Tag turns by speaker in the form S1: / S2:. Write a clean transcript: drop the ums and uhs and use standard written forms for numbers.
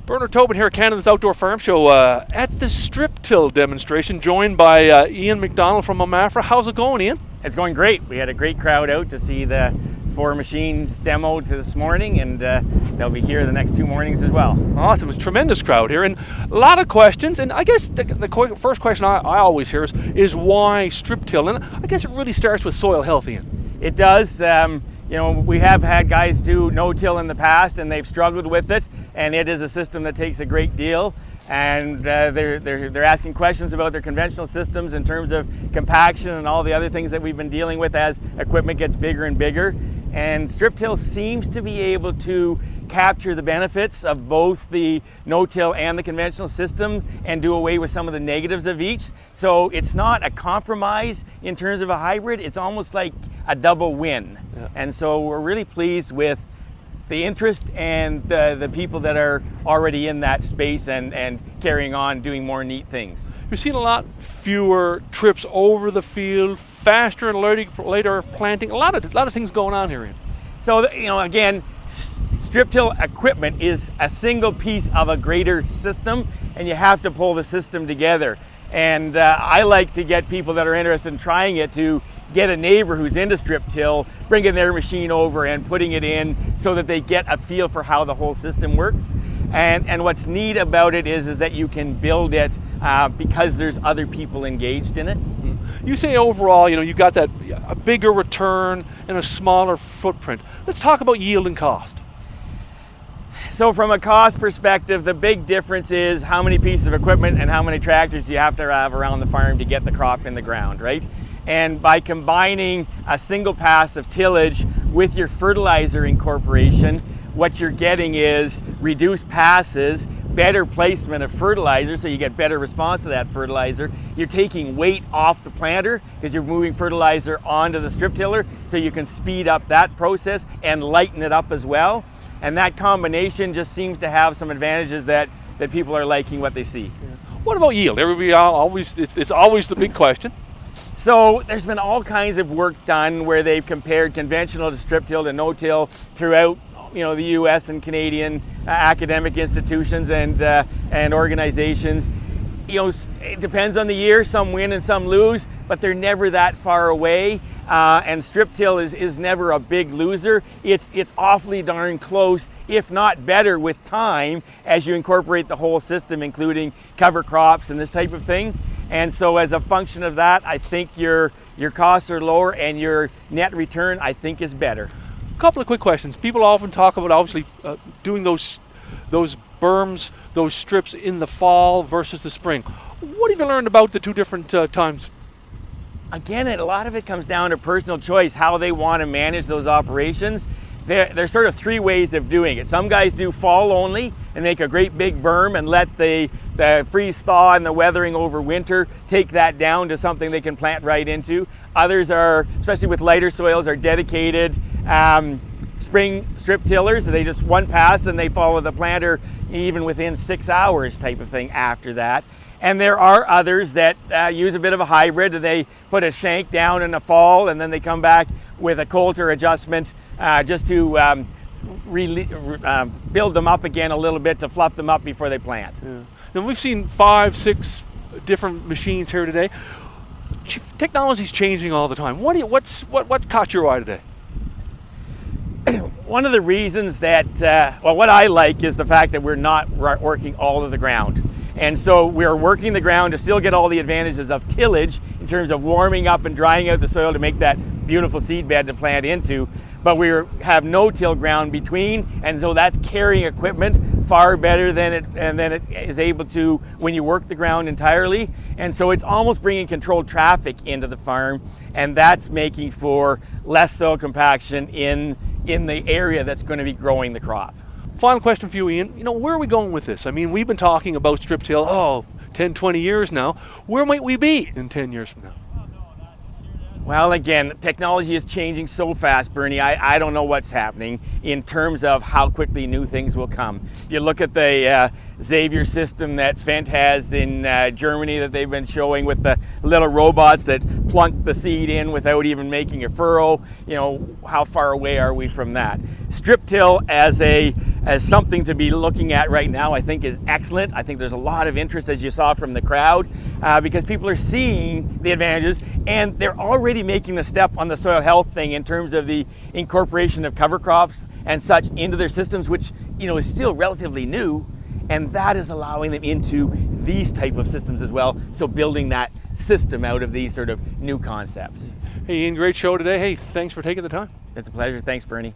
S1: Bernard Tobin here at Canada's Outdoor Farm Show at the strip-till demonstration, joined by Ian McDonald from Amafra. How's it going, Ian?
S2: It's going great. We had a great crowd out to see the 4 machines demoed this morning, and they'll be here the next 2 mornings as well.
S1: Awesome. It's a tremendous crowd here, and a lot of questions. And I guess the first question I always hear is why strip-till? And I guess it really starts with soil health, Ian.
S2: It does. You know, we have had guys do no-till in the past, and they've struggled with it, and it is a system that takes a great deal. And they're asking questions about their conventional systems in terms of compaction and all the other things that we've been dealing with as equipment gets bigger and bigger. And strip-till seems to be able to capture the benefits of both the no-till and the conventional system and do away with some of the negatives of each. So it's not a compromise in terms of a hybrid, it's almost like a double win. Yeah. And so we're really pleased with the interest and the people that are already in that space and carrying on doing more neat things.
S1: You're seeing a lot fewer trips over the field, faster and later planting, a lot of things going on here, Ian.
S2: So, you know, again, strip-till equipment is a single piece of a greater system, and you have to pull the system together. And I like to get people that are interested in trying it to get a neighbor who's into strip-till, bringing their machine over and putting it in so that they get a feel for how the whole system works. And what's neat about it is that you can build it because there's other people engaged in it.
S1: You say overall, you know, you've got a bigger return and a smaller footprint. Let's talk about yield and cost.
S2: So from a cost perspective, the big difference is how many pieces of equipment and how many tractors you have to have around the farm to get the crop in the ground, right? And by combining a single pass of tillage with your fertilizer incorporation, what you're getting is reduced passes, better placement of fertilizer, so you get better response to that fertilizer. You're taking weight off the planter because you're moving fertilizer onto the strip tiller, so you can speed up that process and lighten it up as well. And that combination just seems to have some advantages that people are liking what they see.
S1: Yeah. What about yield? Everybody it's always the big question.
S2: So there's been all kinds of work done where they've compared conventional to strip-till to no-till throughout, you know, the U.S. and Canadian academic institutions and organizations. You know, it depends on the year. Some win and some lose, but they're never that far away. And strip-till is never a big loser. It's awfully darn close, if not better, with time as you incorporate the whole system, including cover crops and this type of thing. And so as a function of that, I think your costs are lower and your net return, I think, is better.
S1: A couple of quick questions. People often talk about obviously doing those berms, those strips in the fall versus the spring. What have you learned about the two different times?
S2: Again, a lot of it comes down to personal choice, how they want to manage those operations. There's sort of 3 ways of doing it. Some guys do fall only and make a great big berm and let the freeze thaw and the weathering over winter take that down to something they can plant right into. Others are, especially with lighter soils, are dedicated spring strip tillers. So they just one pass and they follow the planter even within 6 hours type of thing after that. And there are others that use a bit of a hybrid, and they put a shank down in the fall and then they come back with a coulter adjustment just to build them up again a little bit to fluff them up before they plant.
S1: Yeah. Now we've seen 5, 6 different machines here today. Technology's changing all the time. What caught your eye today?
S2: One of the reasons that, what I like is the fact that we're not working all of the ground. And so we're working the ground to still get all the advantages of tillage in terms of warming up and drying out the soil to make that beautiful seed bed to plant into. But we have no-till ground between, and so that's carrying equipment far better than it is able to when you work the ground entirely. And so it's almost bringing controlled traffic into the farm, and that's making for less soil compaction in the area that's going to be growing the crop.
S1: Final question for you, Ian. You know, where are we going with this? I mean, we've been talking about strip-till, 10, 20 years now. Where might we be in 10 years from now?
S2: Well, again, technology is changing so fast, Bernie. I don't know what's happening in terms of how quickly new things will come. If you look at the Xavier system that Fendt has in Germany that they've been showing with the little robots that plunk the seed in without even making a furrow, you know, how far away are we from that? Strip-till as a as something to be looking at right now, I think is excellent. I think there's a lot of interest, as you saw from the crowd, because people are seeing the advantages, and they're already making the step on the soil health thing in terms of the incorporation of cover crops and such into their systems, which is still relatively new, and that is allowing them into these type of systems as well. So building that system out of these sort of new concepts.
S1: Hey Ian, great show today. Hey, thanks for taking the time.
S2: It's a pleasure. Thanks, Bernie.